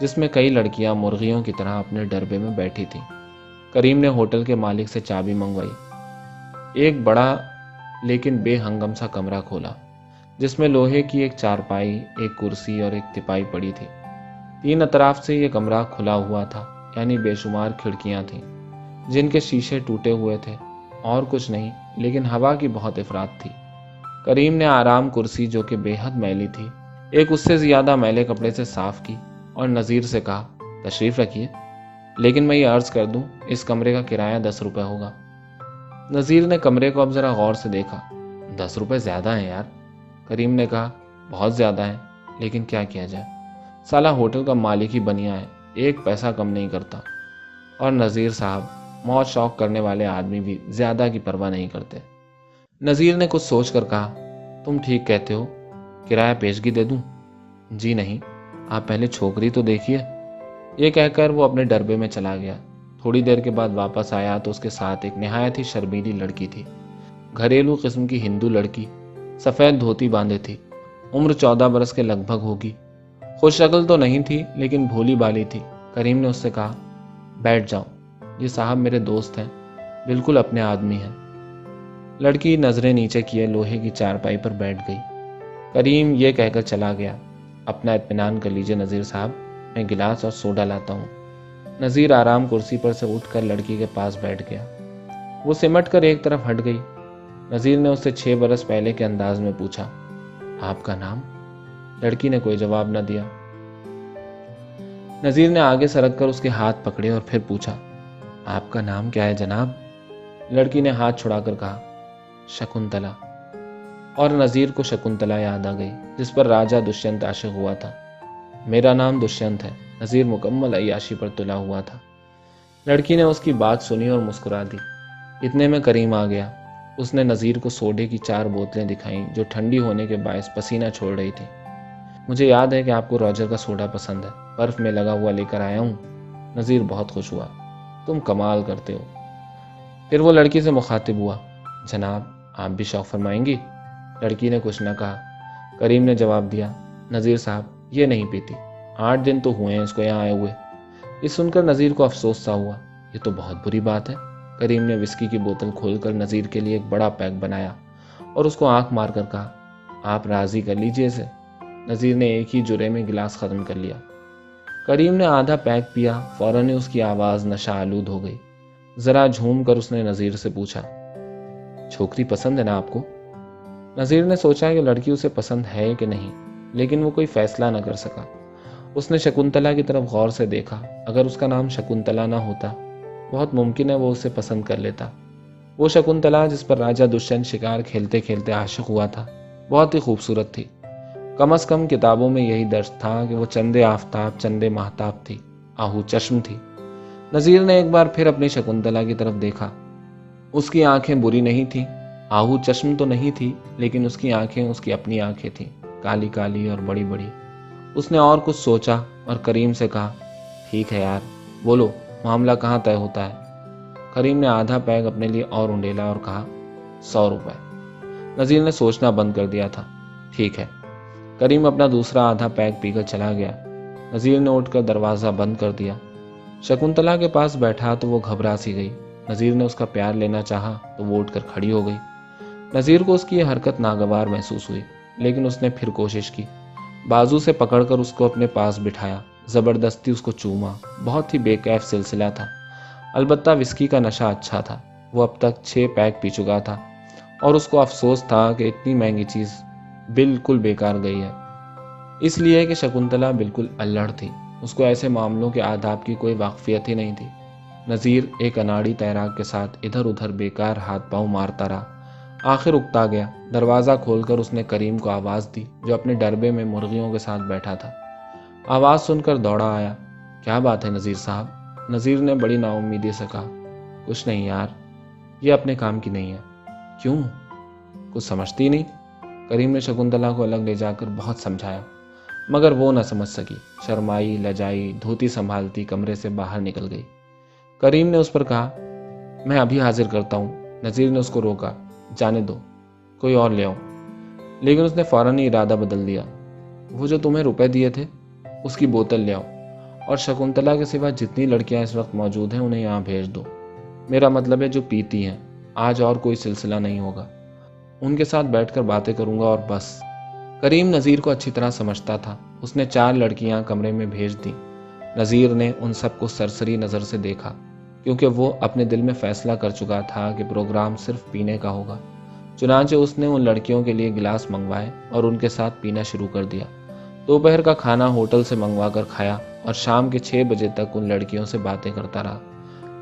جس میں کئی لڑکیاں مرغیوں کی طرح اپنے ڈربے میں بیٹھی تھیں۔ کریم نے ہوٹل کے مالک سے چابی منگوائی۔ ایک بڑا لیکن بے ہنگم سا کمرہ کھولا، جس میں لوہے کی ایک چارپائی، ایک کرسی اور ایک تپائی پڑی تھی۔ 3 اطراف سے یہ کمرہ کھلا ہوا تھا، یعنی بے شمار کھڑکیاں تھیں جن کے شیشے ٹوٹے ہوئے تھے، اور کچھ نہیں، لیکن ہوا کی بہت افراد تھی۔ کریم نے آرام کرسی، جو کہ بے حد میلی تھی، ایک اس سے زیادہ میلے کپڑے سے صاف کی اور نذیر سے کہا، تشریف رکھیے، لیکن میں یہ عرض کر دوں، اس کمرے کا کرایہ 10 روپے ہوگا۔ نذیر نے کمرے کو اب ذرا غور سے دیکھا۔ 10 روپے زیادہ ہیں یار، کریم نے کہا۔ بہت زیادہ ہیں، لیکن کیا کیا جائے، سالہ ہوٹل کا مالک ہی بنیا ہے، 1 پیسہ کم نہیں کرتا۔ اور نذیر صاحب، موت شوق کرنے والے آدمی بھی زیادہ کی پرواہ نہیں کرتے۔ نذیر نے کچھ سوچ کر کہا، تم ٹھیک کہتے ہو، کرایہ پیشگی دے دوں؟ جی نہیں، آپ پہلے چھوکری تو دیکھیے۔ یہ کہہ کر وہ اپنے ڈربے میں چلا گیا۔ تھوڑی دیر کے بعد واپس آیا تو اس کے ساتھ ایک نہایت ہی شرمیلی لڑکی تھی، گھریلو قسم کی ہندو لڑکی، سفید دھوتی باندھے تھی، عمر 14 برس کے لگ بھگ ہوگی۔ خوش شکل تو نہیں تھی، لیکن بھولی بالی تھی۔ کریم نے اس سے کہا، بیٹھ جاؤ، یہ صاحب میرے دوست ہیں، بالکل اپنے آدمی ہیں۔ لڑکی نظریں نیچے کیے لوہے کی چارپائی پر بیٹھ گئی۔ کریم یہ کہہ کر چلا گیا، اپنا اطمینان کر لیجئے نذیر صاحب، میں گلاس اور سوڈا لاتا ہوں۔ نذیر آرام کرسی پر سے اٹھ کر لڑکی کے پاس بیٹھ گیا۔ وہ سمٹ کر ایک طرف ہٹ گئی۔ نذیر نے اس سے 6 برس پہلے کے انداز میں پوچھا، آپ کا نام؟ لڑکی نے کوئی جواب نہ دیا۔ نذیر نے آگے سرک کر اس کے ہاتھ پکڑے اور پھر پوچھا، آپ کا نام کیا ہے جناب؟ لڑکی نے ہاتھ چھڑا کر کہا، شکنتلا۔ اور نذیر کو شکنتلا یاد آ گئی، جس پر راجہ دشینت عاشق ہوا تھا۔ میرا نام دشینت ہے، نذیر مکمل عیاشی پر تلا ہوا تھا۔ لڑکی نے اس کی بات سنی اور مسکرا دی۔ اتنے میں کریم آ گیا۔ اس نے نذیر کو سوڈے کی 4 بوتلیں دکھائیں جو ٹھنڈی ہونے کے باعث پسینہ چھوڑ رہی تھی۔ مجھے یاد ہے کہ آپ کو روجر کا سوڈا پسند ہے، برف میں لگا ہوا لے کر آیا ہوں۔ نذیر بہت خوش ہوا، تم کمال کرتے ہو۔ پھر وہ لڑکی سے مخاطب ہوا، جناب آپ بھی شوق فرمائیں گی؟ لڑکی نے کچھ نہ کہا۔ کریم نے جواب دیا، نذیر صاحب یہ نہیں پیتی، 8 دن تو ہوئے ہیں اس کو یہاں آئے ہوئے۔ یہ سن کر نذیر کو افسوس سا ہوا، یہ تو بہت بری بات ہے۔ کریم نے وسکی کی بوتل کھول کر نذیر کے لیے ایک بڑا پیک بنایا اور اس کو آنکھ مار کر کہا، آپ راضی کر لیجئے اسے۔ نذیر نے ایک ہی جرعے میں گلاس ختم کر لیا۔ کریم نے آدھا پیک پیا، فوراً اس کی آواز نشہ آلود ہو گئی۔ ذرا جھوم کر اس نے نذیر سے پوچھا، چھوکری پسند ہے نا آپ کو؟ نذیر نے سوچا کہ لڑکی اسے پسند ہے کہ نہیں، لیکن وہ کوئی فیصلہ نہ کر سکا۔ اس نے شکنتلا کی طرف غور سے دیکھا۔ اگر اس کا نام شکنتلا نہ ہوتا، بہت ممکن ہے وہ اسے پسند کر لیتا۔ وہ شکنتلا جس پر راجہ دشینت شکار کھیلتے کھیلتے عاشق ہوا تھا، بہت ہی خوبصورت تھی۔ کم از کم کتابوں میں یہی درج تھا کہ وہ چندے آفتاب چندے ماہتاب تھی، آہو چشم تھی۔ نذیر نے ایک بار پھر اپنی شکنتلا کی طرف دیکھا۔ اس کی آنکھیں بری نہیں تھیں، آہو چشم تو نہیں تھی، لیکن اس کی آنکھیں اس کی اپنی آنکھیں تھیں، کالی کالی اور بڑی بڑی۔ اس نے اور کچھ سوچا اور کریم سے کہا، ٹھیک ہے یار، بولو معاملہ کہاں طے ہوتا ہے؟ کریم نے آدھا پیک اپنے لیے اور انڈیلا اور کہا، 100 روپے۔ نذیر نے سوچنا بند کر دیا تھا۔ ٹھیک ہے۔ کریم اپنا دوسرا آدھا پیک پی کر چلا گیا۔ نذیر نے اٹھ کر دروازہ بند کر دیا۔ شکنتلا کے پاس بیٹھا تو وہ گھبرا سی گئی۔ نذیر نے اس کا پیار لینا چاہا تو وہ اٹھ کر کھڑی ہو گئی۔ نذیر کو اس کی یہ حرکت ناگوار محسوس ہوئی، لیکن اس نے پھر کوشش کی۔ بازو سے پکڑ کر اس کو اپنے پاس بٹھایا، زبردستی اس کو چوما۔ بہت ہی بے کیف سلسلہ تھا، البتہ وسکی کا نشہ اچھا تھا۔ وہ اب تک 6 پیک پی چکا تھا اور اس کو افسوس تھا کہ اتنی مہنگی چیز بالکل بیکار گئی ہے، اس لیے کہ شکنتلا بالکل الڑ تھی۔ اس کو ایسے معاملوں کے آداب کی کوئی واقفیت ہی نہیں تھی۔ نذیر ایک اناڑی تیراک کے ساتھ ادھر ادھر بیکار ہاتھ پاؤں مارتا رہا۔ آخر اکتا گیا۔ دروازہ کھول کر اس نے کریم کو آواز دی، جو اپنے ڈربے میں مرغیوں کے ساتھ بیٹھا تھا۔ آواز سن کر دوڑا آیا۔ کیا بات ہے نذیر صاحب؟ نذیر نے بڑی نا امیدی سے کہا، کچھ نہیں یار، یہ اپنے کام کی نہیں ہے۔ کیوں؟ کچھ سمجھتی نہیں؟ کریم نے شکنتلا کو الگ لے جا کر بہت سمجھایا، مگر وہ نہ سمجھ سکی۔ شرمائی لجائی دھوتی سنبھالتی کمرے سے باہر نکل گئی۔ کریم نے اس پر کہا، میں ابھی حاضر کرتا ہوں۔ نذیر نے اس کو روکا، جانے دو، کوئی اور لے آؤ۔ لیکن اس نے فوراً ہی ارادہ بدل دیا۔ وہ جو تمہیں روپے دیے تھے، اس کی بوتل لے آؤ، اور شکنتلا کے سوا جتنی لڑکیاں اس وقت موجود ہیں انہیں یہاں بھیج دو۔ میرا مطلب ہے جو پیتی ہیں، آج اور کوئی سلسلہ نہیں ہوگا، ان کے ساتھ بیٹھ کر باتیں کروں گا اور بس۔ کریم نذیر کو اچھی طرح سمجھتا تھا۔ اس نے 4 لڑکیاں کمرے میں بھیج دیں۔ نذیر نے ان سب کو سرسری نظر سے دیکھا، کیونکہ وہ اپنے دل میں فیصلہ کر چکا تھا کہ پروگرام صرف پینے کا ہوگا۔ چنانچہ اس نے ان لڑکیوں کے لیے گلاس منگوائے اور ان کے ساتھ پینا شروع کر دیا۔ دوپہر کا کھانا ہوٹل سے منگوا کر کھایا اور شام کے 6 بجے تک ان لڑکیوں سے باتیں کرتا رہا۔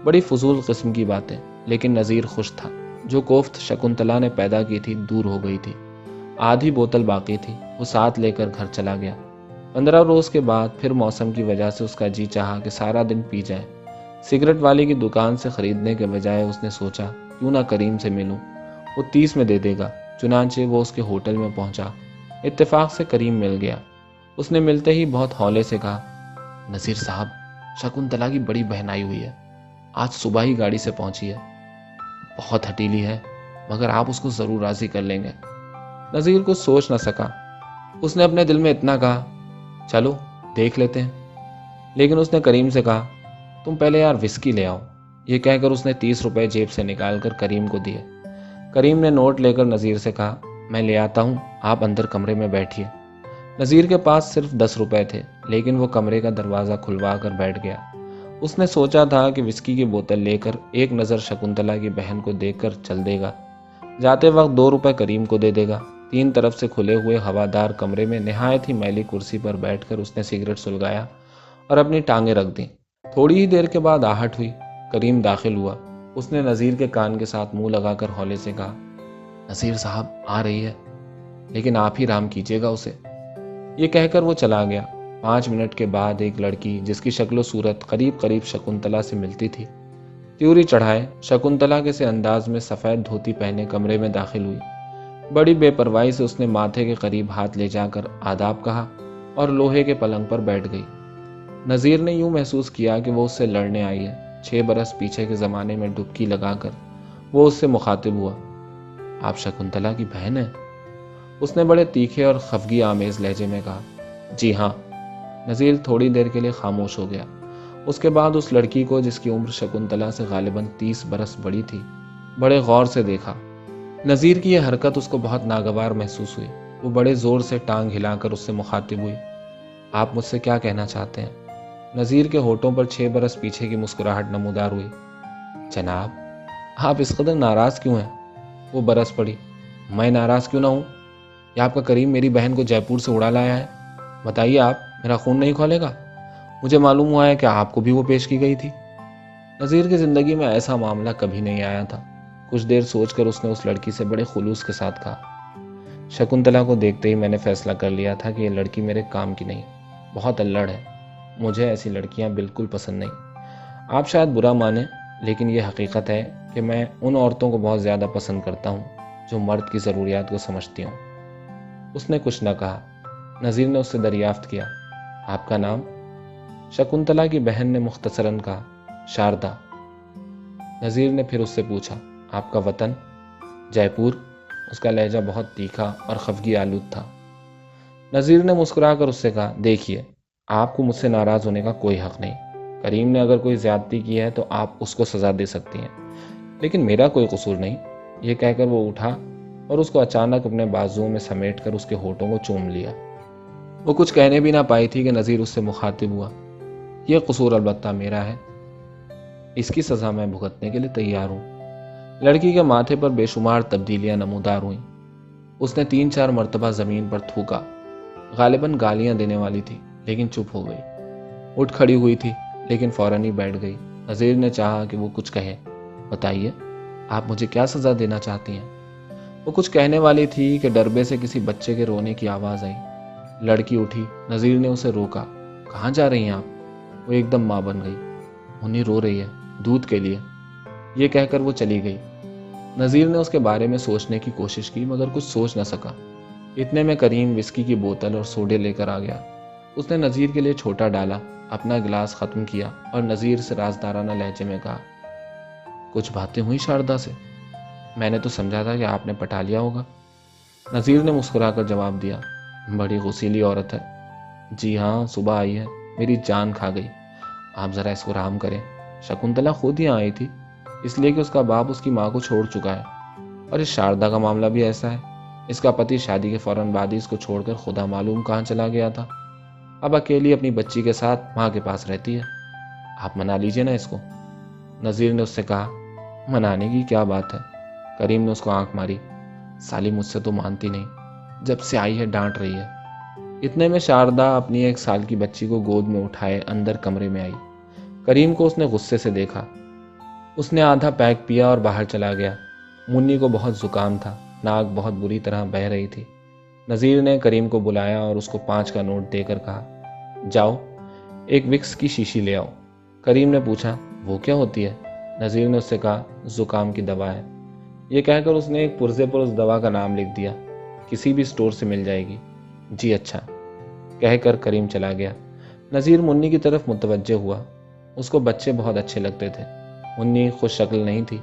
بڑی فضول قسم کی باتیں، لیکن نذیر خوش تھا۔ جو کوفت شکنتلا نے پیدا کی تھی دور ہو گئی تھی۔ آدھی بوتل باقی تھی، وہ ساتھ لے کر گھر چلا گیا۔ 15 روز کے بعد پھر موسم کی وجہ سے اس کا جی چاہا کہ سارا دن پی جائے۔ سگریٹ والی کی دکان سے خریدنے کے بجائے اس نے سوچا کیوں نہ کریم سے ملوں، وہ 30 میں دے دے گا۔ چنانچہ وہ اس کے ہوٹل میں پہنچا۔ اتفاق سے کریم مل گیا۔ اس نے ملتے ہی بہت ہولے سے کہا، نذیر صاحب، شکنتلا کی بڑی بہن آئی ہوئی ہے، آج صبح ہی گاڑی سے پہنچی ہے، بہت ہٹیلی ہے، مگر آپ اس کو ضرور راضی کر لیں گے۔ نذیر کچھ سوچ نہ سکا۔ اس نے اپنے دل میں اتنا کہا، چلو دیکھ لیتے ہیں۔ لیکن اس نے کریم سے کہا، تم پہلے یار وسکی لے آؤ۔ یہ کہہ کر اس نے 30 روپے جیب سے نکال کر کریم کو دیے۔ کریم نے نوٹ لے کر نذیر سے کہا، میں لے آتا ہوں، آپ اندر کمرے میں بیٹھیے۔ نذیر کے پاس صرف 10 روپے تھے، لیکن وہ کمرے کا دروازہ کھلوا کر بیٹھ گیا۔ اس نے سوچا تھا کہ وسکی کی بوتل لے کر ایک نظر شکنتلا کی بہن کو دیکھ کر چل دے گا۔ جاتے وقت 2 روپے کریم کو دے دے گا۔ 3 طرف سے کھلے ہوئے ہوادار کمرے میں نہایت ہی میلی کرسی پر بیٹھ کر اس نے سگریٹ سلگایا اور اپنی ٹانگیں رکھ دیں۔ تھوڑی ہی دیر کے بعد آہٹ ہوئی۔ کریم داخل ہوا۔ اس نے نذیر کے کان کے ساتھ منہ لگا کر ہولے سے کہا، نذیر صاحب آ رہی ہے، لیکن آپ ہی رام کیجیے گا اسے۔ یہ کہہ کر وہ چلا گیا۔ 5 منٹ کے بعد ایک لڑکی جس کی شکل و صورت قریب قریب شکنتلا سے ملتی تھی، تیوری چڑھائے شکنتلا کے سے انداز میں سفید دھوتی پہنے کمرے میں داخل ہوئی۔ بڑی بے پرواہی سے اس نے ماتھے کے قریب ہاتھ لے جا کر آداب کہا اور لوہے کے پلنگ پر بیٹھ گئی۔ نذیر نے یوں محسوس کیا کہ وہ اس سے لڑنے آئی ہے۔ 6 برس پیچھے کے زمانے میں ڈبکی لگا کر وہ اس سے مخاطب ہوا، آپ شکنتلا کی بہن ہیں؟ اس نے بڑے تیکھے اور خفگی آمیز لہجے میں کہا، جی ہاں۔ نذیر تھوڑی دیر کے لیے خاموش ہو گیا۔ اس کے بعد اس لڑکی کو، جس کی عمر شکنتلا سے غالباً 30 برس بڑی تھی، بڑے غور سے دیکھا۔ نذیر کی یہ حرکت اس کو بہت ناگوار محسوس ہوئی۔ وہ بڑے زور سے ٹانگ ہلا کر اس سے مخاطب ہوئی، آپ مجھ سے کیا کہنا چاہتے ہیں؟ نذیر کے ہونٹوں پر 6 برس پیچھے کی مسکراہٹ نمودار ہوئی۔ جناب، آپ اس قدر ناراض کیوں ہیں؟ وہ برس پڑی۔ میں ناراض کیوں نہ ہوں؟ یا آپ کا کریم میری بہن کو جے پور سے اڑا لایا ہے؟ بتائیے، آپ میرا خون نہیں کھولے گا؟ مجھے معلوم ہوا ہے کہ آپ کو بھی وہ پیش کی گئی تھی۔ نذیر کی زندگی میں ایسا معاملہ کبھی نہیں آیا تھا۔ کچھ دیر سوچ کر اس نے اس لڑکی سے بڑے خلوص کے ساتھ کہا، شکنتلا کو دیکھتے ہی میں نے فیصلہ کر لیا تھا کہ یہ لڑکی میرے کام کی نہیں، بہت الڑ ہے۔ مجھے ایسی لڑکیاں بالکل پسند نہیں۔ آپ شاید برا مانیں، لیکن یہ حقیقت ہے کہ میں ان عورتوں کو بہت زیادہ پسند کرتا ہوں جو مرد کی ضروریات کو سمجھتی ہوں۔ اس نے کچھ نہ کہا۔ نذیر نے اس سے دریافت کیا، آپ کا نام؟ شکنتلا کی بہن نے مختصراً کہا، شاردا۔ نذیر نے پھر اس سے پوچھا، آپ کا وطن؟ جے پور۔ اس کا لہجہ بہت تیکھا اور خفگی آلود تھا۔ نذیر نے مسکرا کر اس سے کہا، دیکھیے، آپ کو مجھ سے ناراض ہونے کا کوئی حق نہیں۔ کریم نے اگر کوئی زیادتی کی ہے تو آپ اس کو سزا دے سکتی ہیں، لیکن میرا کوئی قصور نہیں۔ یہ کہہ کر وہ اٹھا اور اس کو اچانک اپنے بازوؤں میں سمیٹ کر اس کے ہونٹوں کو چوم لیا۔ وہ کچھ کہنے بھی نہ پائی تھی کہ نذیر اس سے مخاطب ہوا، یہ قصور البتہ میرا ہے، اس کی سزا میں بھگتنے کے لیے تیار ہوں۔ لڑکی کے ماتھے پر بے شمار تبدیلیاں نمودار ہوئیں۔ اس نے 3-4 مرتبہ زمین پر تھوکا، غالباً گالیاں دینے والی تھی، لیکن چپ ہو گئی۔ اٹھ کھڑی ہوئی تھی، لیکن فوراً ہی بیٹھ گئی۔ نذیر نے چاہا کہ وہ کچھ کہے، بتائیے، آپ مجھے کیا سزا دینا چاہتی ہیں؟ وہ کچھ کہنے والی تھی کہ ڈربے سے کسی بچے کے رونے کی آواز آئی۔ لڑکی اٹھی۔ نذیر نے اسے روکا، کہاں جا رہی ہیں آپ؟ وہ ایک دم ماں بن گئی۔ منی رو رہی ہے، دودھ کے لیے، یہ کہہ کر وہ چلی گئی۔ نذیر نے اس کے بارے میں سوچنے کی کوشش کی، مگر کچھ سوچ نہ سکا۔ اتنے میں کریم وسکی کی بوتل اور سوڈے لے کر آ گیا۔ اس نے نذیر کے لیے چھوٹا ڈالا، اپنا گلاس ختم کیا اور نذیر سے رازدارانہ لہجے میں کہا، کچھ باتیں ہوئی شاردا سے؟ میں نے تو سمجھا تھا کہ آپ نے پٹا لیا ہوگا۔ نذیر نے مسکرا کر جواب دیا، بڑی غسیلی عورت ہے۔ جی ہاں، صبح آئی ہے، میری جان کھا گئی۔ آپ ذرا اس کو رحم کریں۔ شکنتلا خود ہی آئی تھی، اس لیے کہ اس کا باپ اس کی ماں کو چھوڑ چکا ہے، اور اس شاردا کا معاملہ بھی ایسا ہے۔ اس کا پتی شادی کے فوراً بعد ہی اس کو چھوڑ کر خدا معلوم کہاں چلا گیا تھا۔ اب اکیلی اپنی بچی کے ساتھ ماں کے پاس رہتی ہے۔ آپ منا لیجئے نا اس کو۔ نذیر نے اس سے کہا، منانے کی کیا بات ہے؟ کریم نے اس کو آنکھ ماری، سالی مجھ سے تو مانتی نہیں، جب سے آئی ہے ڈانٹ رہی ہے۔ اتنے میں شاردا اپنی 1 سال کی بچی کو گود میں اٹھائے اندر کمرے میں آئی۔ کریم کو اس نے غصے سے دیکھا۔ اس نے آدھا پیک پیا اور باہر چلا گیا۔ منی کو بہت زکام تھا، ناک بہت بری طرح بہہ رہی تھی۔ نذیر نے کریم کو بلایا اور اس کو 5 کا نوٹ دے کر کہا، جاؤ 1 وکس کی شیشی لے آؤ۔ کریم نے پوچھا، وہ کیا ہوتی ہے؟ نذیر نے اس سے کہا، زکام کی دوا ہے۔ یہ کہہ کر اس نے ایک پرزے پر اس دوا کا نام لکھ دیا، کسی بھی اسٹور سے مل جائے گی۔ جی اچھا، کہہ کر کریم چلا گیا۔ نذیر منی کی طرف متوجہ ہوا۔ اس کو بچے بہت اچھے لگتے تھے۔ منی خوش شکل نہیں تھی،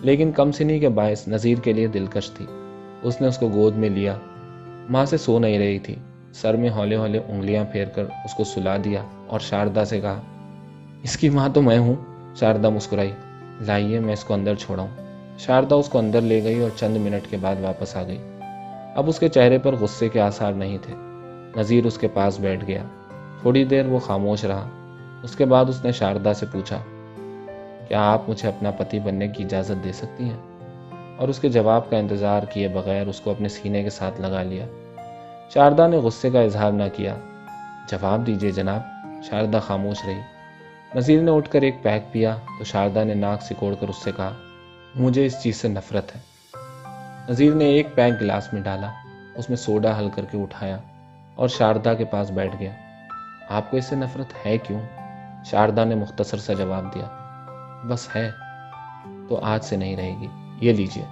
لیکن کم سنی کے باعث نذیر کے لیے دلکش تھی۔ اس نے اس کو گود میں لیا۔ ماں سے سو نہیں رہی تھی، سر میں ہولے ہولے انگلیاں پھیر کر اس کو سلا دیا اور شاردا سے کہا، اس کی ماں تو میں ہوں۔ شاردا مسکرائی، لائیے میں اس کو اندر چھوڑاؤں۔ شاردا اس کو اندر لے گئی اور چند منٹ کے بعد واپس آ گئی۔ اب اس کے چہرے پر غصے کے آثار نہیں تھے۔ نذیر اس کے پاس بیٹھ گیا۔ تھوڑی دیر وہ خاموش رہا۔ اس کے بعد اس نے شاردا سے پوچھا، کیا آپ مجھے اپنا پتی بننے کی اجازت دے سکتی ہیں؟ اور اس کے جواب کا انتظار کیے بغیر اس کو اپنے سینے کے ساتھ لگا لیا۔ شاردا نے غصے کا اظہار نہ کیا۔ جواب دیجیے جناب۔ شاردا خاموش رہی۔ نذیر نے اٹھ کر ایک پیک پیا تو شاردا نے ناک سکوڑ کر اس سے کہا، مجھے اس چیز سے نفرت ہے۔ نذیر نے ایک پیک گلاس میں ڈالا، اس میں سوڈا حل کر کے اٹھایا اور شاردا کے پاس بیٹھ گیا۔ آپ کو اس سے نفرت ہے کیوں؟ شاردا نے مختصر سا جواب دیا، بس ہے تو آج سے نہیں رہے گی، یہ لیجئے۔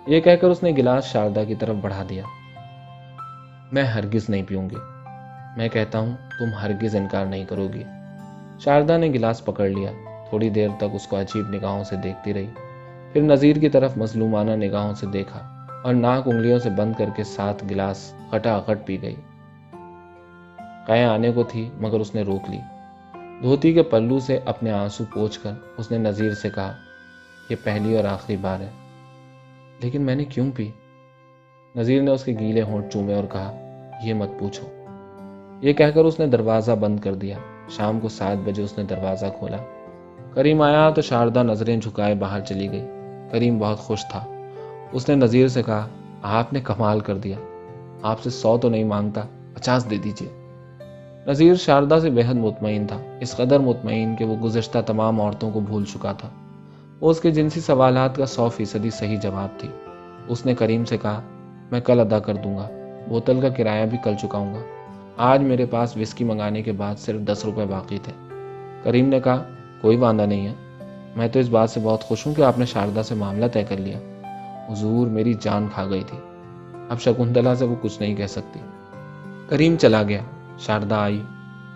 یہ کہہ کر اس نے گلاس شاردا کی طرف بڑھا دیا۔ میں ہرگز نہیں پیوں گی۔ میں کہتا ہوں تم ہرگز انکار نہیں کرو گی۔ شاردا نے گلاس پکڑ لیا۔ تھوڑی دیر تک اس کو عجیب نگاہوں سے دیکھتی رہی، پھر نذیر کی طرف مظلومانہ نگاہوں سے دیکھا اور ناک انگلیوں سے بند کر کے 7 گلاس غٹاغٹ پی گئی۔ قے آنے کو تھی مگر اس نے روک لی۔ دھوتی کے پلو سے اپنے آنسو پوچھ کر اس نے نذیر سے کہا، یہ پہلی اور آخری بار ہے۔ لیکن میں نے کیوں پی؟ نذیر نے اس کے گیلے ہونٹ چومے اور کہا، یہ مت پوچھو۔ یہ کہہ کر اس نے دروازہ بند کر دیا۔ شام کو 7 بجے اس نے دروازہ کھولا۔ کریم آیا تو شاردا نظریں جھکائے باہر چلی گئی۔ کریم بہت خوش تھا۔ اس نے نذیر سے کہا، آپ نے کمال کر دیا، آپ سے 100 تو نہیں مانگتا، 50 دے دیجیے۔ نذیر شاردا سے بے حد مطمئن تھا، اس قدر مطمئن کہ وہ گزشتہ تمام عورتوں کو بھول چکا تھا۔ وہ اس کے جنسی سوالات کا 100% صحیح جواب تھی۔ اس نے کریم سے کہا، میں کل ادا کر دوں گا، بوتل کا کرایہ بھی کل چکاؤں گا۔ آج میرے پاس وسکی منگانے کے بعد صرف 10 روپے باقی تھے۔ کریم نے کہا، کوئی واندہ نہیں ہے، میں تو اس بات سے بہت خوش ہوں کہ آپ نے شاردا سے معاملہ طے کر لیا۔ حضور میری جان کھا گئی تھی، اب شکنتلا سے وہ کچھ نہیں کہہ سکتی۔ کریم چلا گیا۔ شاردا آئی،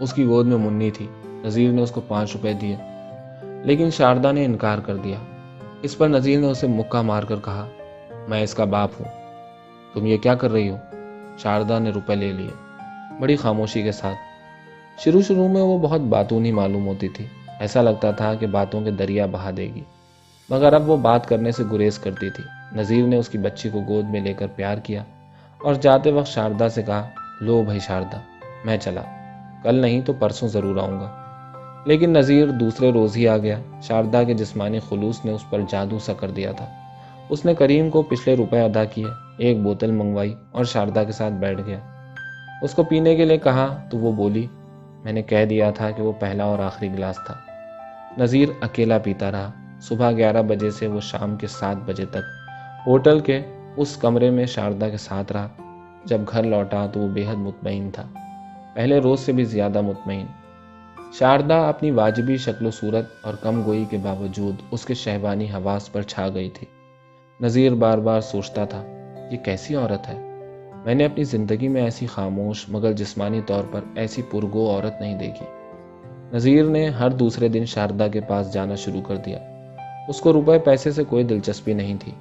اس کی گود میں منی تھی۔ نذیر نے اس کو 5 روپے دیے، لیکن شاردا نے انکار کر دیا۔ اس پر نذیر نے اسے مکہ مار کر کہا، میں اس کا باپ ہوں، تم یہ کیا کر رہی ہو؟ شاردا نے روپے لے لیے، بڑی خاموشی کے ساتھ۔ شروع میں وہ بہت باتونی معلوم ہوتی تھی، ایسا لگتا تھا کہ باتوں کے دریا بہا دے گی، مگر اب وہ بات کرنے سے گریز کرتی تھی۔ نذیر نے اس کی بچی کو گود میں لے کر پیار کیا اور جاتے وقت شاردا سے کہا، لو بھائی شاردا، میں چلا، کل نہیں تو پرسوں ضرور آؤں گا۔ لیکن نذیر دوسرے روز ہی آ گیا۔ شاردا کے جسمانی خلوص نے اس پر جادو سا کر دیا تھا۔ اس نے کریم کو پچھلے روپے ادا کیے، ایک بوتل منگوائی اور شاردا کے ساتھ بیٹھ گیا۔ اس کو پینے کے لیے کہا تو وہ بولی، میں نے کہہ دیا تھا کہ وہ پہلا اور آخری گلاس تھا۔ نذیر اکیلا پیتا رہا۔ صبح 11 بجے سے وہ شام کے 7 بجے تک ہوٹل کے اس کمرے میں شاردا کے ساتھ رہا۔ جب گھر لوٹا تو وہ بے حد مطمئن تھا، پہلے روز سے بھی زیادہ مطمئن۔ شاردا اپنی واجبی شکل و صورت اور کم گوئی کے باوجود اس کے شہوانی حواس پر چھا گئی تھی۔ نذیر بار بار سوچتا تھا، یہ کیسی عورت ہے؟ میں نے اپنی زندگی میں ایسی خاموش مگر جسمانی طور پر ایسی پرگو عورت نہیں دیکھی۔ نذیر نے ہر دوسرے دن شاردا کے پاس جانا شروع کر دیا۔ اس کو روپے پیسے سے کوئی دلچسپی نہیں تھی۔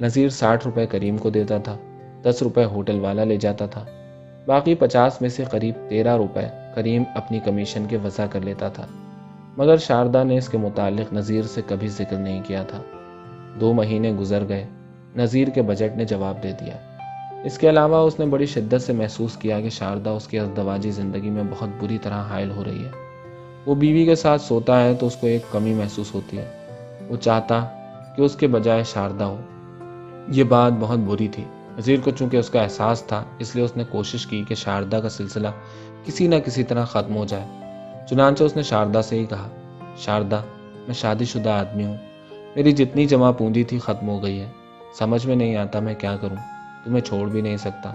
نذیر 60 روپے کریم کو دیتا تھا، 10 روپے ہوٹل والا لے جاتا تھا، باقی 50 میں سے قریب 13 روپے کریم اپنی کمیشن کے وضع کر لیتا تھا، مگر شاردا نے اس کے متعلق نذیر سے کبھی ذکر نہیں کیا تھا۔ 2 مہینے گزر گئے، نذیر کے بجٹ نے جواب دے دیا۔ اس کے علاوہ اس نے بڑی شدت سے محسوس کیا کہ شاردا اس کی ازدواجی زندگی میں بہت بری طرح حائل ہو رہی ہے۔ وہ بیوی کے ساتھ سوتا ہے تو اس کو ایک کمی محسوس ہوتی ہے۔ وہ چاہتا کہ اس کے بجائے شاردا ہو۔ یہ بات بہت بری تھی۔ نذیر کو چونکہ اس کا احساس تھا، اس لیے اس نے کوشش کی کہ شاردا کا سلسلہ کسی نہ کسی طرح ختم ہو جائے۔ چنانچہ اس نے شاردا سے ہی کہا، شاردا، میں شادی شدہ آدمی ہوں، میری جتنی جمع پونجی تھی ختم ہو گئی ہے، سمجھ میں نہیں آتا میں کیا کروں، تمہیں چھوڑ بھی نہیں سکتا،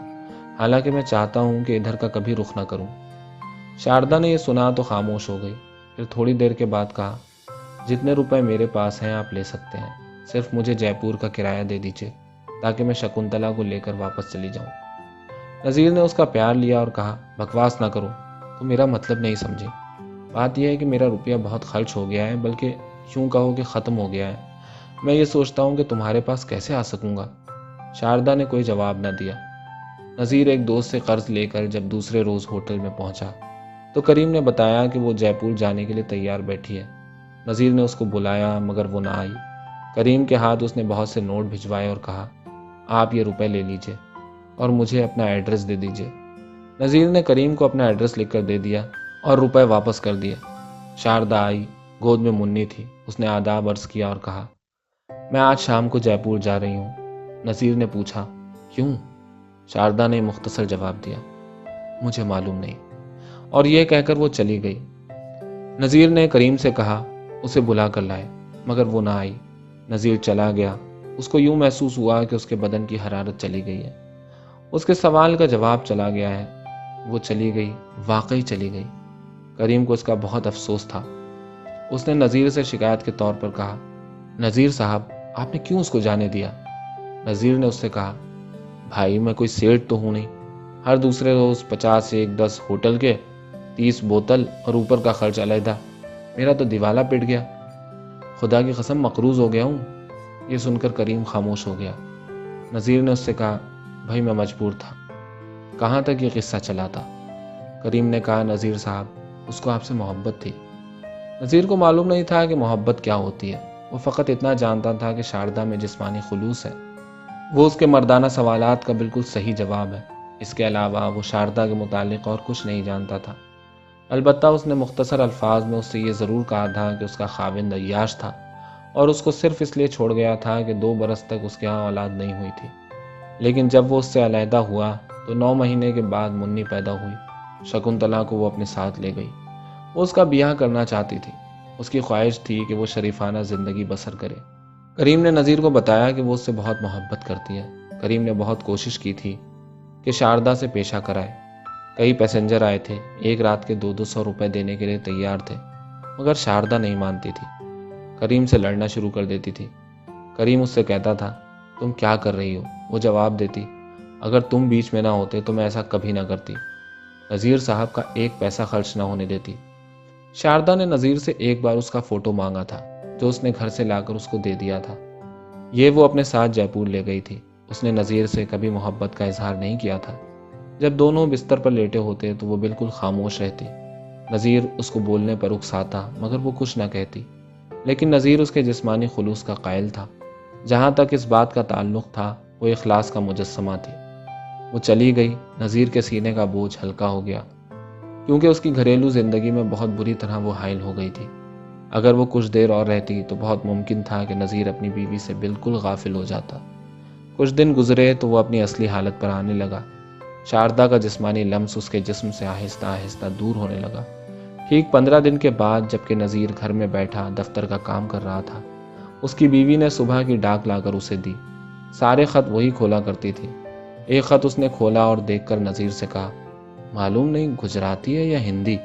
حالانکہ میں چاہتا ہوں کہ ادھر کا کبھی رخ نہ کروں۔ شاردا نے یہ سنا تو خاموش ہو گئی، پھر تھوڑی دیر کے بعد کہا، جتنے روپے میرے پاس ہیں آپ لے سکتے ہیں، صرف مجھے جے پور کا کرایہ دے دیجیے تاکہ میں شکنتلا کو لے کر واپس چلی جاؤں۔ نذیر نے اس کا پیار لیا اور کہا، بکواس نہ کرو، تم میرا مطلب نہیں سمجھے۔ بات یہ ہے کہ میرا روپیہ بہت خرچ ہو گیا ہے، بلکہ یوں کہو کہ ختم ہو گیا ہے۔ میں یہ سوچتا ہوں کہ تمہارے پاس کیسے آ سکوں گا۔ شاردا نے کوئی جواب نہ دیا۔ نذیر ایک دوست سے قرض لے کر جب دوسرے روز ہوٹل میں پہنچا تو کریم نے بتایا کہ وہ جے پور جانے کے لیے تیار بیٹھی ہے۔ نذیر نے اس کو بلایا مگر وہ نہ آئی۔ کریم کے ہاتھ اس نے بہت سے نوٹ بھجوائے اور کہا، آپ یہ روپے لے لیجئے اور مجھے اپنا ایڈریس دے دیجئے۔ نذیر نے کریم کو اپنا ایڈریس لکھ کر دے دیا اور روپے واپس کر دیے۔ شاردا آئی، گود میں منی تھی۔ اس نے آداب عرض کیا اور کہا، میں آج شام کو جے پور جا رہی ہوں۔ نذیر نے پوچھا، کیوں؟ شاردا نے مختصر جواب دیا، مجھے معلوم نہیں، اور یہ کہہ کر وہ چلی گئی۔ نذیر نے کریم سے کہا اسے بلا کر لائے، مگر وہ نہ آئی۔ نذیر چلا گیا۔ اس کو یوں محسوس ہوا کہ اس کے بدن کی حرارت چلی گئی ہے۔ اس کے سوال کا جواب چلا گیا ہے۔ وہ چلی گئی، واقعی چلی گئی۔ کریم کو اس کا بہت افسوس تھا۔ اس نے نذیر سے شکایت کے طور پر کہا، نذیر صاحب، آپ نے کیوں اس کو جانے دیا؟ نذیر نے اس سے کہا، بھائی میں کوئی سیٹ تو ہوں نہیں، ہر دوسرے روز 50 1 10 ہوٹل کے، 30 بوتل اور اوپر کا خرچ علیحدہ، میرا تو دیوالا پٹ گیا، خدا کی قسم مقروض ہو گیا ہوں۔ یہ سن کر کریم خاموش ہو گیا۔ نذیر نے اس سے کہا، بھائی میں مجبور تھا۔ کہاں تک یہ قصہ چلا تھا؟ کریم نے کہا، نذیر صاحب، اس کو آپ سے محبت تھی۔ نذیر کو معلوم نہیں تھا کہ محبت کیا ہوتی ہے۔ وہ فقط اتنا جانتا تھا کہ شاردا میں جسمانی خلوص ہے۔ وہ اس کے مردانہ سوالات کا بالکل صحیح جواب ہے۔ اس کے علاوہ وہ شاردا کے متعلق اور کچھ نہیں جانتا تھا۔ البتہ اس نے مختصر الفاظ میں اس سے یہ ضرور کہا تھا کہ اس کا خاوند عیاش تھا اور اس کو صرف اس لیے چھوڑ گیا تھا کہ 2 برس تک اس کے ہاں اولاد نہیں ہوئی تھی۔ لیکن جب وہ اس سے علیحدہ ہوا تو 9 مہینے کے بعد منی پیدا ہوئی۔ شکنتلا کو وہ اپنے ساتھ لے گئی۔ وہ اس کا بیاہ کرنا چاہتی تھی۔ اس کی خواہش تھی کہ وہ شریفانہ زندگی بسر کرے۔ کریم نے نذیر کو بتایا کہ وہ اس سے بہت محبت کرتی ہے۔ کریم نے بہت کوشش کی تھی کہ شاردا سے پیشہ کرائے۔ کئی پیسنجر آئے تھے، ایک رات کے 200 روپے دینے کے لیے تیار تھے، مگر شاردا نہیں مانتی تھی۔ کریم سے لڑنا شروع کر دیتی تھی۔ کریم اس سے کہتا تھا، تم کیا کر رہی ہو؟ وہ جواب دیتی، اگر تم بیچ میں نہ ہوتے تو میں ایسا کبھی نہ کرتی۔ نذیر صاحب کا 1 پیسہ خرچ نہ ہونے دیتی۔ شاردا نے نذیر سے ایک بار اس کا فوٹو مانگا تھا، جو اس نے گھر سے لا کر اس کو دے دیا تھا۔ یہ وہ اپنے ساتھ جے پور لے گئی تھی۔ اس نے نذیر سے کبھی محبت کا اظہار نہیں کیا تھا۔ جب دونوں بستر پر لیٹے ہوتے تو وہ بالکل خاموش رہتی۔ نذیر اس کو بولنے پر اکساتا مگر وہ کچھ نہ کہتی۔ لیکن نذیر اس کے جسمانی خلوص کا قائل تھا۔ جہاں تک اس بات کا تعلق تھا، وہ اخلاص کا مجسمہ تھی۔ وہ چلی گئی۔ نذیر کے سینے کا بوجھ ہلکا ہو گیا، کیونکہ اس کی گھریلو زندگی میں بہت بری طرح وہ حائل ہو گئی تھی۔ اگر وہ کچھ دیر اور رہتی تو بہت ممکن تھا کہ نذیر اپنی بیوی سے بالکل غافل ہو جاتا۔ کچھ دن گزرے تو وہ اپنی اصلی حالت پر آنے لگا۔ شاردا کا جسمانی لمس اس کے جسم سے آہستہ آہستہ دور ہونے لگا۔ ٹھیک 15 دن کے بعد، جبکہ نذیر گھر میں بیٹھا دفتر کا کام کر رہا تھا، اس کی بیوی نے صبح کی ڈاک لا کر اسے دی۔ سارے خط وہی کھولا کرتی تھی۔ ایک خط اس نے کھولا اور دیکھ کر نذیر سے کہا، معلوم نہیں گجراتی ہے یا ہندی۔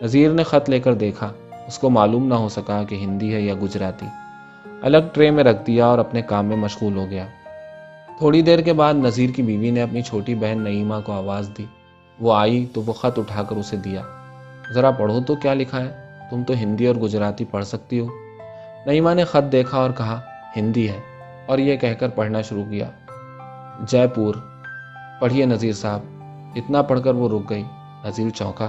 نذیر نے خط لے کر دیکھا۔ اس کو معلوم نہ ہو سکا کہ ہندی ہے یا گجراتی۔ الگ ٹرے میں رکھ دیا اور اپنے کام میں مشغول ہو گیا۔ تھوڑی دیر کے بعد نذیر کی بیوی نے اپنی چھوٹی بہن نعیمہ کو آواز دی۔ وہ آئی تو وہ خط اٹھا کر اسے دیا۔ ذرا پڑھو تو کیا لکھا ہے، تم تو ہندی اور گجراتی پڑھ سکتی ہو۔ نعیمہ نے خط دیکھا اور کہا، ہندی ہے، اور یہ کہہ کر پڑھنا شروع کیا، جے پور۔ پڑھیے نذیر صاحب۔ اتنا پڑھ کر وہ رک گئی۔ نذیر چونکا۔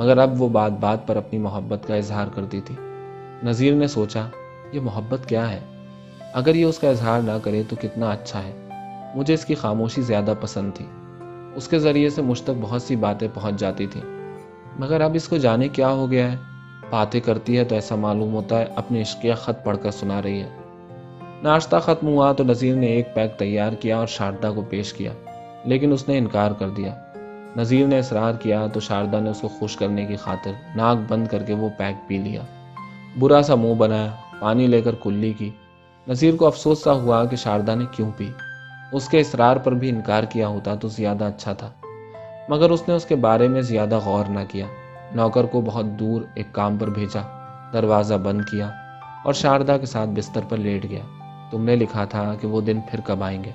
مگر اب وہ بات بات پر اپنی محبت کا اظہار کرتی تھی۔ نذیر نے سوچا، یہ محبت کیا ہے؟ اگر یہ اس کا اظہار نہ کرے تو کتنا اچھا ہے۔ مجھے اس کی خاموشی زیادہ پسند تھی۔ اس کے ذریعے سے مجھ تک بہت سی باتیں پہنچ جاتی تھیں، مگر اب اس کو جانے کیا ہو گیا ہے۔ باتیں کرتی ہے تو ایسا معلوم ہوتا ہے اپنے عشقیہ خط پڑھ کر سنا رہی ہے۔ ناشتہ ختم ہوا تو نذیر نے ایک پیک تیار کیا اور شاردا کو پیش کیا، لیکن اس نے انکار کر دیا۔ نذیر نے اصرار کیا تو شاردا نے اس کو خوش کرنے کی خاطر ناک بند کر کے وہ پیک پی لیا۔ برا سا منہ بنایا، پانی لے کر کلی کی۔ نذیر کو افسوس سا ہوا کہ شاردا نے کیوں پی۔ اس کے اصرار پر بھی انکار کیا ہوتا تو زیادہ اچھا تھا، مگر اس نے اس کے بارے میں زیادہ غور نہ کیا۔ نوکر کو بہت دور ایک کام پر بھیجا، دروازہ بند کیا اور شاردا کے ساتھ بستر پر لیٹ گیا۔ تم نے لکھا تھا کہ وہ دن پھر کب آئیں گے؟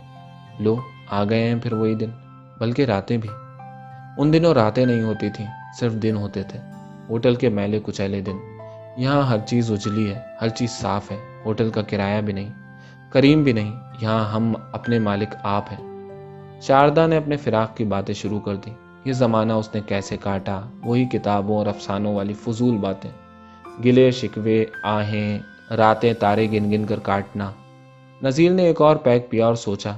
لو، آ گئے ہیں پھر وہی دن، بلکہ راتیں بھی۔ ان دنوں راتیں نہیں ہوتی تھیں، صرف دن ہوتے تھے۔ ہوٹل کے میلے کچیلے دن۔ یہاں ہر چیز اجلی ہے، ہر چیز صاف ہے۔ ہوٹل کا کرایہ بھی نہیں، کریم بھی نہیں، یہاں ہم اپنے مالک آپ ہیں۔ شاردا نے اپنے فراق کی باتیں شروع کر دی۔ یہ زمانہ اس نے کیسے کاٹا، وہی کتابوں اور افسانوں والی فضول باتیں، گلے شکوے، آہیں، راتیں تارے گن گن کر کاٹنا۔ نذیر نے ایک اور پیک پیا اور سوچا،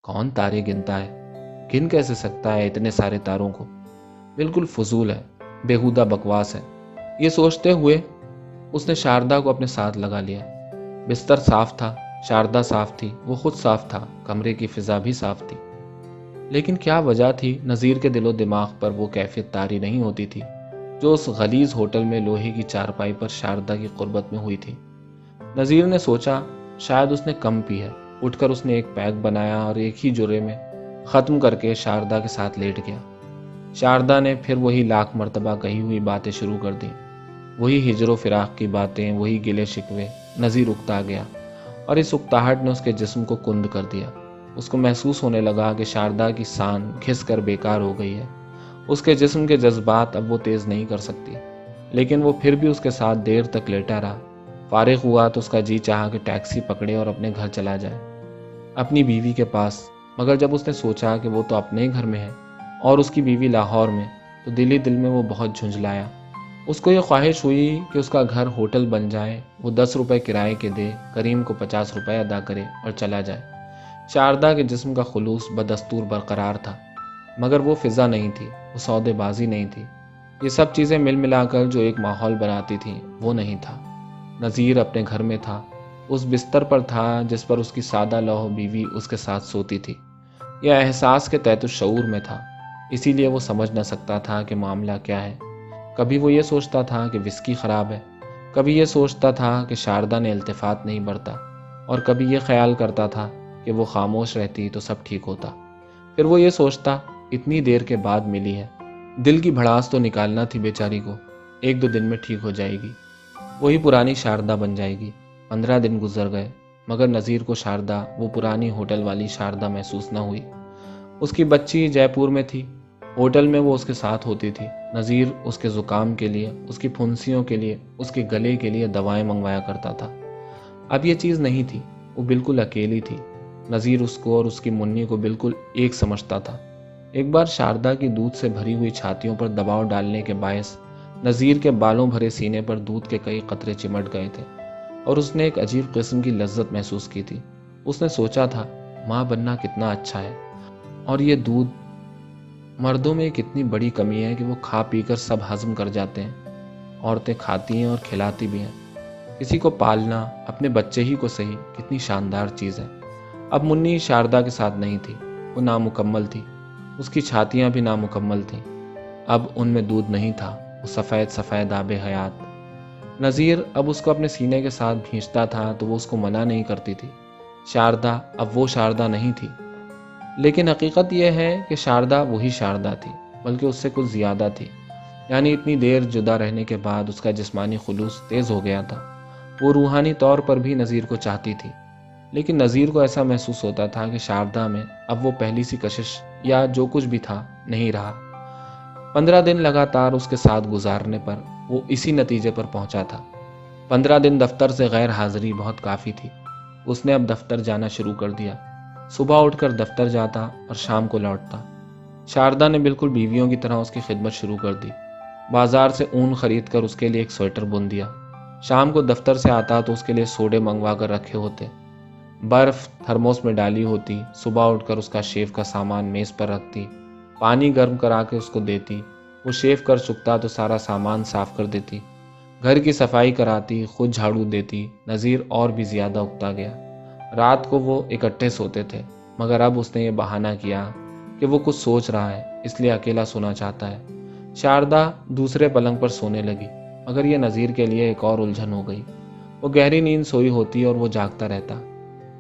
کون تارے گنتا ہے؟ گن کیسے سکتا ہے اتنے سارے تاروں کو؟ بالکل فضول ہے، بےہودہ بکواس ہے۔ یہ سوچتے ہوئے اس نے شاردا کو اپنے ساتھ لگا لیا۔ بستر صاف تھا، شاردا صاف تھی، وہ خود صاف تھا، کمرے کی فضا بھی صاف تھی۔ لیکن کیا وجہ تھی نذیر کے دل و دماغ پر وہ کیفیت طاری نہیں ہوتی تھی جو اس غلیظ ہوٹل میں لوہے کی چارپائی پر شاردا کی قربت میں ہوئی تھی؟ نذیر نے سوچا، شاید اس نے کم پی ہے۔ اٹھ کر اس نے ایک پیک بنایا اور ایک ہی جرعے میں ختم کر کے شاردا کے ساتھ لیٹ گیا۔ شاردا نے پھر وہی لاکھ مرتبہ کہی ہوئی باتیں شروع کر دیں، وہی ہجر و فراق کی باتیں، وہی گلے شکوے۔ نذیر اکتا گیا اور اس اکتاہٹ نے اس کے جسم کو کند کر دیا۔ اس کو محسوس ہونے لگا کہ شاردا کی سان گھس کر بیکار ہو گئی ہے۔ اس کے جسم کے جذبات اب وہ تیز نہیں کر سکتی، لیکن وہ پھر بھی اس کے ساتھ دیر تک لیٹا رہا۔ فارغ ہوا تو اس کا جی چاہا کہ ٹیکسی پکڑے اور اپنے گھر چلا جائے، اپنی بیوی کے پاس۔ مگر جب اس نے سوچا کہ وہ تو اپنے ہی گھر میں ہے اور اس کی بیوی لاہور میں، تو دل ہی دل میں وہ بہت جھنجھلایا۔ اس کو یہ خواہش ہوئی کہ اس کا گھر ہوٹل بن جائے، وہ 10 روپے کرائے کے دے، کریم کو 50 روپے ادا کرے اور چلا جائے۔ شاردا کے جسم کا خلوص بدستور برقرار تھا، مگر وہ فضا نہیں تھی، وہ سودے بازی نہیں تھی۔ یہ سب چیزیں مل ملا کر جو ایک ماحول بناتی تھیں، وہ نہیں تھا۔ نذیر اپنے گھر میں تھا، اس بستر پر تھا جس پر اس کی سادہ لوح بیوی اس کے ساتھ سوتی تھی۔ یہ احساس کے تحت الشعور میں تھا، اسی لیے وہ سمجھ نہ سکتا تھا کہ معاملہ کیا ہے۔ کبھی وہ یہ سوچتا تھا کہ وسکی خراب ہے، کبھی یہ سوچتا تھا کہ شاردا نے التفات نہیں برتا، اور کبھی یہ خیال کرتا تھا کہ وہ خاموش رہتی تو سب ٹھیک ہوتا۔ پھر وہ یہ سوچتا، اتنی دیر کے بعد ملی ہے، دل کی بھڑاس تو نکالنا تھی بیچاری کو، 1-2 دن میں ٹھیک ہو جائے گی، وہی پرانی شاردا بن جائے گی۔ 15 دن گزر گئے، مگر نذیر کو شاردا، وہ پرانی ہوٹل والی شاردا محسوس نہ ہوئی۔ اس کی بچی جے پور میں تھی، ہوٹل میں وہ اس کے ساتھ ہوتی تھی۔ نذیر اس کے زکام کے لیے، اس کی پھنسیوں کے لیے، اس کے گلے کے لیے دوائیں منگوایا کرتا تھا۔ اب یہ چیز نہیں تھی، وہ بالکل اکیلی تھی۔ نذیر اس کو اور اس کی منی کو بالکل ایک سمجھتا تھا۔ ایک بار شاردا کی دودھ سے بھری ہوئی چھاتیوں پر دباؤ ڈالنے کے باعث نذیر کے بالوں بھرے سینے پر دودھ کے کئی قطرے چمٹ گئے تھے اور اس نے ایک عجیب قسم کی لذت محسوس کی تھی۔ اس نے سوچا تھا، ماں بننا کتنا اچھا ہے، اور یہ دودھ، مردوں میں کتنی بڑی کمی ہے کہ وہ کھا پی کر سب ہضم کر جاتے ہیں۔ عورتیں کھاتی ہیں اور کھلاتی بھی ہیں۔ کسی کو پالنا، اپنے بچے ہی کو صحیح، کتنی شاندار چیز ہے۔ اب منی شاردا کے ساتھ نہیں تھی، وہ نامکمل تھی، اس کی چھاتیاں بھی نامکمل تھیں۔ اب ان میں دودھ نہیں تھا، وہ سفید سفید آب حیات۔ نذیر اب اس کو اپنے سینے کے ساتھ بھینچتا تھا تو وہ اس کو منع نہیں کرتی تھی۔ شاردا اب وہ شاردا نہیں تھی، لیکن حقیقت یہ ہے کہ شاردا وہی شاردا تھی، بلکہ اس سے کچھ زیادہ تھی۔ یعنی اتنی دیر جدا رہنے کے بعد اس کا جسمانی خلوص تیز ہو گیا تھا۔ وہ روحانی طور پر بھی نذیر کو چاہتی تھی، لیکن نذیر کو ایسا محسوس ہوتا تھا کہ شاردا میں اب وہ پہلی سی کشش یا جو کچھ بھی تھا نہیں رہا۔ 15 دن لگاتار اس کے ساتھ گزارنے پر وہ اسی نتیجے پر پہنچا تھا۔ 15 دن دفتر سے غیر حاضری بہت کافی تھی۔ اس نے اب دفتر جانا شروع کر دیا، صبح اٹھ کر دفتر جاتا اور شام کو لوٹتا۔ شاردا نے بالکل بیویوں کی طرح اس کی خدمت شروع کر دی۔ بازار سے اون خرید کر اس کے لیے ایک سویٹر بن دیا۔ شام کو دفتر سے آتا تو اس کے لیے سوڈے منگوا کر رکھے ہوتے، برف تھرموس میں ڈالی ہوتی۔ صبح اٹھ کر اس کا شیو کا سامان میز پر رکھتی، پانی گرم کرا کے اس کو دیتی۔ وہ شیو کر چکتا تو سارا سامان صاف کر دیتی، گھر کی صفائی کراتی، خود جھاڑو دیتی۔ نذیر اور بھی زیادہ اکتا گیا۔ رات کو وہ اکٹھے سوتے تھے، مگر اب اس نے یہ بہانہ کیا کہ وہ کچھ سوچ رہا ہے، اس لیے اکیلا سونا چاہتا ہے۔ شاردا دوسرے پلنگ پر سونے لگی، مگر یہ نذیر کے لیے ایک اور الجھن ہو گئی۔ وہ گہری نیند سوئی ہوتی اور وہ جاگتا رہتا۔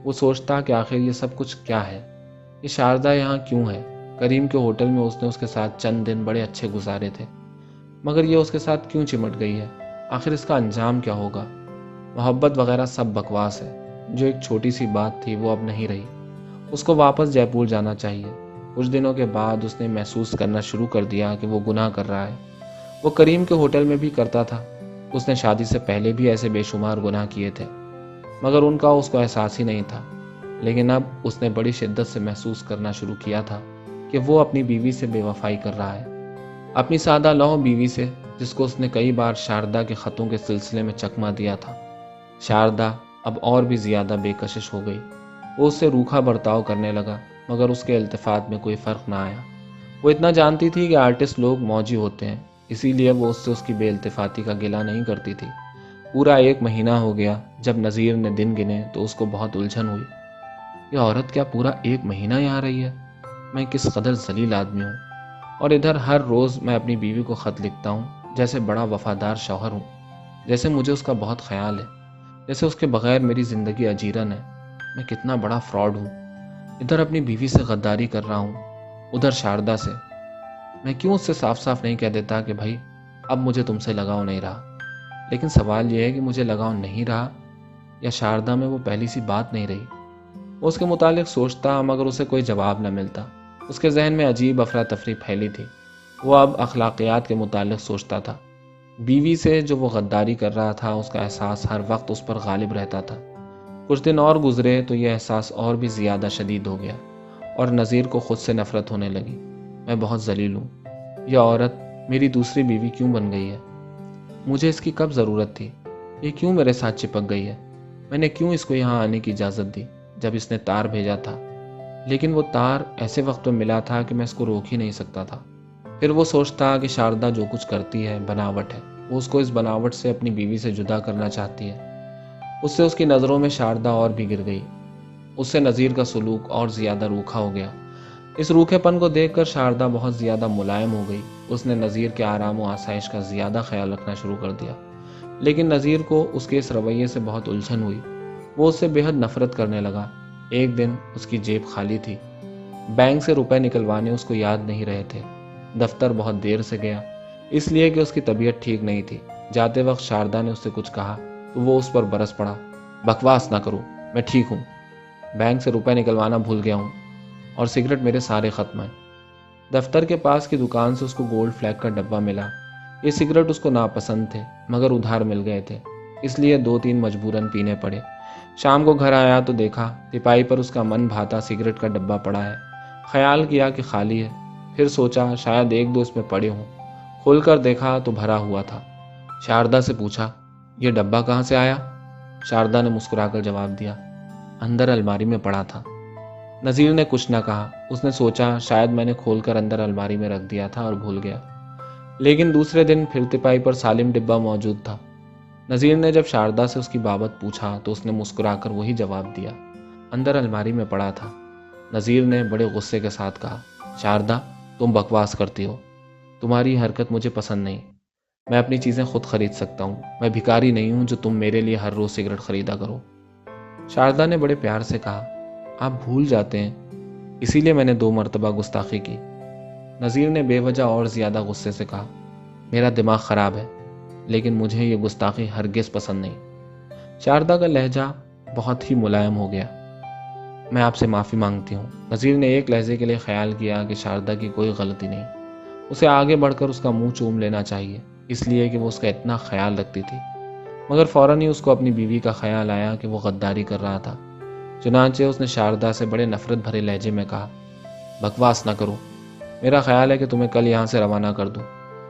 وہ سوچتا کہ آخر یہ سب کچھ کیا ہے، یہ شاردا یہاں کیوں ہے؟ کریم کے ہوٹل میں اس نے اس کے ساتھ چند دن بڑے اچھے گزارے تھے، مگر یہ اس کے ساتھ کیوں چمٹ گئی ہے؟ آخر اس کا انجام کیا ہوگا؟ محبت وغیرہ سب بکواس ہے، جو ایک چھوٹی سی بات تھی وہ اب نہیں رہی۔ اس کو واپس جے پور جانا چاہیے۔ کچھ دنوں کے بعد اس نے محسوس کرنا شروع کر دیا کہ وہ گناہ کر رہا ہے۔ وہ کریم کے ہوٹل میں بھی کرتا تھا، اس نے شادی سے پہلے بھی ایسے بے شمار گناہ کیے تھے، مگر ان کا اس کو احساس ہی نہیں تھا۔ لیکن اب اس نے بڑی شدت سے محسوس کرنا شروع کیا تھا کہ وہ اپنی بیوی سے بے وفائی کر رہا ہے، اپنی سادہ لوح بیوی سے، جس کو اس نے کئی بار شاردا کے خطوں کے سلسلے میں چکما دیا تھا۔ شاردا اب اور بھی زیادہ بے کشش ہو گئی۔ وہ اس سے روکھا برتاؤ کرنے لگا، مگر اس کے التفات میں کوئی فرق نہ آیا۔ وہ اتنا جانتی تھی کہ آرٹسٹ لوگ موجی ہوتے ہیں، اسی لیے وہ اس سے اس کی بے التفاتی کا گلہ نہیں کرتی تھی۔ پورا 1 مہینہ ہو گیا۔ جب نذیر نے دن گنے تو اس کو بہت الجھن ہوئی۔ یہ عورت کیا پورا 1 مہینہ یہاں رہی ہے؟ میں کس قدر ذلیل آدمی ہوں، اور ادھر ہر روز میں اپنی بیوی کو خط لکھتا ہوں جیسے بڑا وفادار شوہر ہوں، جیسے مجھے اس کا بہت خیال ہے، جیسے اس کے بغیر میری زندگی اجیرن ہے۔ میں کتنا بڑا فراڈ ہوں، ادھر اپنی بیوی سے غداری کر رہا ہوں، ادھر شاردا سے۔ میں کیوں اس سے صاف صاف نہیں کہہ دیتا کہ بھائی اب مجھے تم سے لگاؤ نہیں رہا؟ لیکن سوال یہ ہے کہ مجھے لگاؤ نہیں رہا یا شاردا میں وہ پہلی سی بات نہیں رہی؟ وہ اس کے متعلق سوچتا، مگر اسے کوئی جواب نہ ملتا۔ اس کے ذہن میں عجیب افراتفری پھیلی تھی۔ وہ اب اخلاقیات کے متعلق سوچتا تھا۔ بیوی سے جو وہ غداری کر رہا تھا، اس کا احساس ہر وقت اس پر غالب رہتا تھا۔ کچھ دن اور گزرے تو یہ احساس اور بھی زیادہ شدید ہو گیا، اور نذیر کو خود سے نفرت ہونے لگی۔ میں بہت ذلیل ہوں، یہ عورت میری دوسری بیوی کیوں بن گئی ہے؟ مجھے اس کی کب ضرورت تھی؟ یہ کیوں میرے ساتھ چپک گئی ہے؟ میں نے کیوں اس کو یہاں آنے کی اجازت دی جب اس نے تار بھیجا تھا؟ لیکن وہ تار ایسے وقت میں ملا تھا کہ میں اس کو روک ہی نہیں سکتا تھا۔ پھر وہ سوچتا کہ شاردا جو کچھ کرتی ہے بناوٹ ہے، وہ اس کو اس بناوٹ سے اپنی بیوی سے جدا کرنا چاہتی ہے۔ اس سے اس کی نظروں میں شاردا اور بھی گر گئی۔ اس سے نذیر کا سلوک اور زیادہ روکھا ہو گیا۔ اس روکھے پن کو دیکھ کر شاردا بہت زیادہ ملائم ہو گئی۔ اس نے نذیر کے آرام و آسائش کا زیادہ خیال رکھنا شروع کر دیا۔ لیکن نذیر کو اس کے اس رویے سے بہت الجھن ہوئی۔ وہ اس سے بے حد نفرت کرنے لگا۔ ایک دن اس کی جیب خالی تھی، بینک سے روپے نکلوانے اس کو یاد نہیں رہے تھے۔ دفتر بہت دیر سے گیا، اس لیے کہ اس کی طبیعت ٹھیک نہیں تھی۔ جاتے وقت شاردا نے اس سے کچھ کہا تو وہ اس پر برس پڑا۔ بکواس نہ کرو، میں ٹھیک ہوں، بینک سے روپے نکلوانا بھول گیا ہوں، اور سگریٹ میرے سارے ختم ہیں۔ دفتر کے پاس کی دکان سے اس کو گولڈ فلیگ کا ڈبہ ملا۔ یہ سگریٹ اس کو ناپسند تھے، مگر ادھار مل گئے تھے، اس لیے 2-3 مجبوراً پینے پڑے۔ شام کو گھر آیا تو دیکھا تپائی پر اس کا من بھاتا سگریٹ کا ڈبہ پڑا ہے۔ خیال کیا کہ خالی ہے، پھر سوچا شاید 1-2 اس میں پڑے ہوں۔ کھول کر دیکھا تو بھرا ہوا تھا۔ شاردا سے پوچھا، یہ ڈبہ کہاں سے آیا؟ شاردا نے مسکرا کر جواب دیا، اندر الماری میں پڑا تھا۔ نذیر نے کچھ نہ کہا۔ اس نے سوچا شاید میں نے کھول کر اندر الماری میں رکھ دیا تھا اور بھول گیا۔ لیکن دوسرے دن پھر تپائی پر سالم ڈبہ موجود تھا۔ نذیر نے جب شاردا سے اس کی بابت پوچھا تو اس نے مسکرا کر وہی جواب دیا، اندر الماری میں پڑا تھا۔ نذیر نے بڑے غصے کے ساتھ کہا، شاردا تم بکواس کرتی ہو، تمہاری حرکت مجھے پسند نہیں۔ میں اپنی چیزیں خود خرید سکتا ہوں، میں بھکاری نہیں ہوں جو تم میرے لیے ہر روز سگریٹ خریدا کرو۔ شاردا نے بڑے پیار سے کہا، آپ بھول جاتے ہیں، اسی لیے میں نے 2 مرتبہ گستاخی کی۔ نذیر نے بے وجہ اور زیادہ غصے سے کہا، میرا دماغ خراب ہے، لیکن مجھے یہ گستاخی ہرگز پسند نہیں۔ شاردا کا لہجہ بہت ہی ملائم ہو گیا۔ میں آپ سے معافی مانگتی ہوں۔ نذیر نے ایک لہجے کے لیے خیال کیا کہ شاردا کی کوئی غلطی نہیں، اسے آگے بڑھ کر اس کا منہ چوم لینا چاہیے، اس لیے کہ وہ اس کا اتنا خیال رکھتی تھی۔ مگر فوراً ہی اس کو اپنی بیوی کا خیال آیا کہ وہ غداری کر رہا تھا۔ چنانچہ اس نے شاردا سے بڑے نفرت بھرے لہجے میں کہا، بکواس نہ کرو، میرا خیال ہے کہ تمہیں کل یہاں سے روانہ کر دوں۔